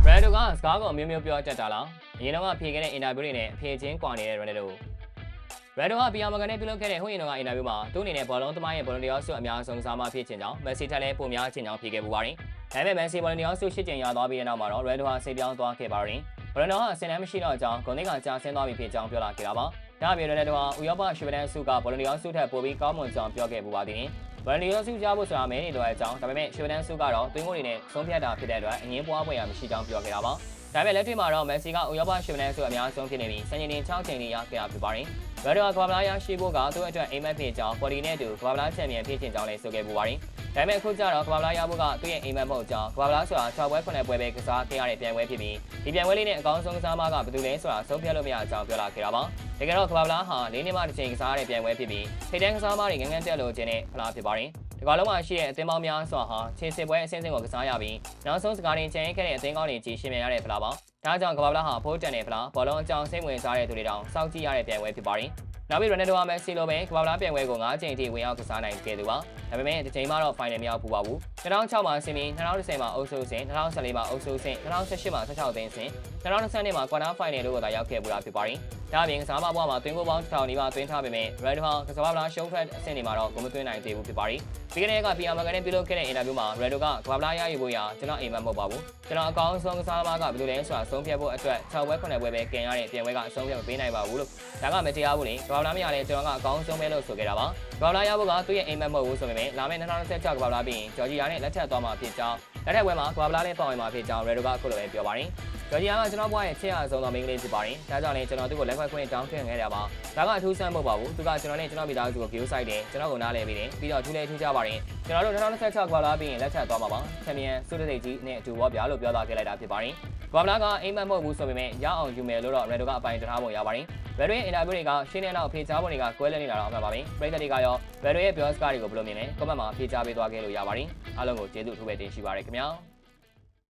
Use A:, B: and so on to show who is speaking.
A: Ronaldo ကစကားကိုအမျိုးမျိုးပြောတတ်တာလားအရင်တော့ဖြေခဲ့တဲ့အင်တာဗျူးတွေနဲ့အဖြေချင်းကွာနေတဲ့ Ronaldo ကပီယာမကန်နဲ့ပြုလုပ်ခဲ့တဲ့ဟိုရင်တော့ကအင်တာဗျူးမှာသူ့အနေနဲ့ဘောလုံးသမားရဲ့ဘောလုံးတရားစုအများဆုံးစားမဖြစ်ချင်ကြောင်းမက်ဆီထက်လည်းပုံများချင်ကြောင်းဖြေခဲ့ပူပါတယ်။ဒါပေမဲ့မက်ဆီဘောလုံးတရားစု၈ကျင်ရသွားပြီးတဲ့နောက်မှာတော့ Ronaldo ဟာစိတ်ပြောင်းသွားခဲ့ပါတယ်။ Ronaldo ဟာအစင်တန်းမရှိတော့ကြောင်းဂုဏ်သိက္ခာကျဆင်းသွားပြီဖြစ်ကြောင်းပြောလာခဲ့တာပါ။ဒါ့အပြင် Ronaldo ဟာဥရောပရွှေပန်းစုကဘောလုံးတရားစုထက်ပိုပြီးကောင်းမွန်ကြောင်းပြောခဲ့ပူပါသေးတယ်။ဘောလုံးတရားစုကြားဖို့ဆိုတာမဲနေတော့အကြောင်းဒါပေမဲ့ရွှေပန်းစုကတော့သွင်းကိုတွေနဲ့ဆုံးဖြတ်တာဖြစ်တဲ့အတွက်အငင်းပွားပွင့်ရမရှိကြောင်းပြောခဲ့တာပါ။ဒါပေမဲ့လက်တွေ့မှာတော့မက်ဆီကဥရောပရွှေပန်းစုအများဆုံးဖြစ်နေပြီးစံချိန်တင်6ချိန်ရခဲ့တာဖြစ်ပါတယ်။ Ronaldo ကဘာလာရရှိဖို့ကသူ့အတွက်အိမ်မက်ဖြစ်ကြောင်းပေါ်လီနဲ့တူဘာလာချန်ပီယံဖြစ်ချင်ကြောင်းလည်းဆိုခဲ့ပူပါတယ်။ဒါပေမဲ့အခုကျတော့ဘာလာရဖို့ကသူ့ရဲ့အိမ်မက်မဟုတ်ကြောင်းဘာလာဆိုတာ6ပွဲ9ပွဲပဲကစားခဲ့ရတဲ့ပြိုင်ပွဲဖြစ်ပြီးဒီပြိုင်ပွဲလေးနဲ့အကောင်းဆုံးကစားမကဘယ်သူလဲဆိုတာဆုံးဖြတ်လို့မရကြောင်းပြောလာခဲ့တာပါ။တကယ်တော့ဘာလာဟာ၄နှစ်မှတစ်ချိန်ကစားရတဲ့ပြိုင်ပွဲဖြစ်ပြီးထိပ်တန်းကစားမတွေငန်းငန်းတက်လို့ခြင်းနဲ့ဖလားဖြစ်ပါတယ်။ဒီကလုံးမှာရှိတဲ့အသင်းပေါင်းများစွာဟာခြေစစ်ပွဲအဆင့်ဆင့်ကိုကစားရပြီးနောက်ဆုံးစကားတင်ချန်ခဲ့တဲ့အသင်းကောင်းတွေကြီးရှင်းပြရတဲ့ဖလားပါ။ဒါကြောင့်ကဘာလာဟာဖိုးတန်တဲ့ဖလားဘောလုံးအကြောင်းစိတ်ဝင်စားတဲ့သူတွေတောင်စောင့်ကြည့်ရတဲ့ပြိုင်ပွဲဖြစ်ပါတယ်။နောက်ပြီး Ronaldo ကမက်ဆီလိုပဲကဘာလာပြိုင်ပွဲကို9ချိန်အထိဝင်ရောက်ကစားနိုင်ခဲ့သူပါ။ဒါပေမဲ့ဒီချိန်မှာတော့ final မရောက်ဘူးပါဘူး။2006မှာဆင်ပြီး2010မှာအုပ်စုဆင်2014မှာအုပ်စုဆင်2018မှာ16သိန်းဆင်2020မှာ quarter final တို့ကိုသာရောက်ခဲ့ပူတာဖြစ်ပါတယ်။ဒါအပြင်ကစားမဘွားမှာသွင်းကိုပေါင်း1000နီးပါးသွင်းထားပေမဲ့ Ronaldo ဟာကစားမလားရှုံးထွက်အဆင့်တွေမှာတော့ဂိုးမသွင်းနိုင်သေးဘူးဖြစ်ပါတယ်။ပြီးခဲ့တဲ့ကပီယာမကန်နဲ့ပြုလုပ်ခဲ့တဲ့အင်တာဗျူးမှာ Ronaldo ကကဘာလာရယူဖို့ရာကျွန်တော်အိမ်မက်မဟုတ်ပါဘူး။ကျွန်တော်အကောင်းဆုံးကစားသမားကဘယ်လိုလဲဆိုတာဆုံးဖြတ်ဖို့အတွက်6ပွဲ9ပွဲပဲကင်ရတဲ့ပြိုင်ပွဲကအဆုံးဖြတ်မပေးနိုင်ပါဘူးလို့ဒါကမတရားဘူးလေကဘာလာမရလဲကျွန်တော်ကအကောင်းဆုံးပဲလို့ဆိုခဲ့တာပါ။ကဘာလာရဖို့ကသူ့ရဲ့အိမ်မက်မဟုတ်ဘူးဆိုပေမဲ့လာမယ့်2026ကဘာလာပြီးရင်ဂျော်ဂျီယာနဲ့လက်ထပ်သွားမှာဖြစ်ကြောင်းလက်ထပ်ပွဲမှာကဘာလာနဲ့ပေါင်ဝင်မှာဖြစ်ကြောင်း Ronaldo ကအခုလိုပဲပြောပါတယ်။ဂျော်ဂျီယာကကျွန်တော်ဘွားရဲ့ချစ်ရဆုံးသောမိန်းကလေးဖြစ်ပါတယ်။ဒါကြောင့်လည်းကျွန်တော်သူ့ကိုလက်ခွဲခွင့်တောင်းခံခဲ့ရပါ။ဒါကအထူးဆန်းမဟုတ်ပါဘူး။သူကကျွန်တော်နဲ့ကျွန်တော်မိသားစုကို view site တယ်ကျွန်တော်ကိုနားလည်ပြီးတယ်ပြီးတော့ထူးလဲထူးကြပါတယ်။ကျွန်တော်တို့2026ကဘာလာပြီးရင်လက်ထပ်သွားမှာပါ။ချန်ပီယံစုတသိက်ကြီးနဲ့အတူဘောပြလို့ပြောသားခဲ့လိုက်တာဖြစ်ပါတယ်။ကဘာလာကအိမ်မက်မဟုတ်ဘူးဆိုပေမဲ့ရအောင်ယူမယ်လို့တော့ Ronaldo ကအပိုင်တထားပုံရပါတယ်။ Ronaldo ရဲ့အင်တာဗျူးတွေကရှင်းနေတော့ဖြေချပုံတွေကကွဲလွဲနေတာတော့အမှန်ပါပဲ။ပရိသတ်တွေကရော Ronaldo ရဲ့ပြောစကားတွေကိုဘယ်လိုမြင်လဲ comment မှာဖြေချပေးသွားခဲ့လို့ရပါတယ်။အားလုံးကိုကျေးဇူးအထူးပဲတင်ရှိပါရစေခင်ဗျာ။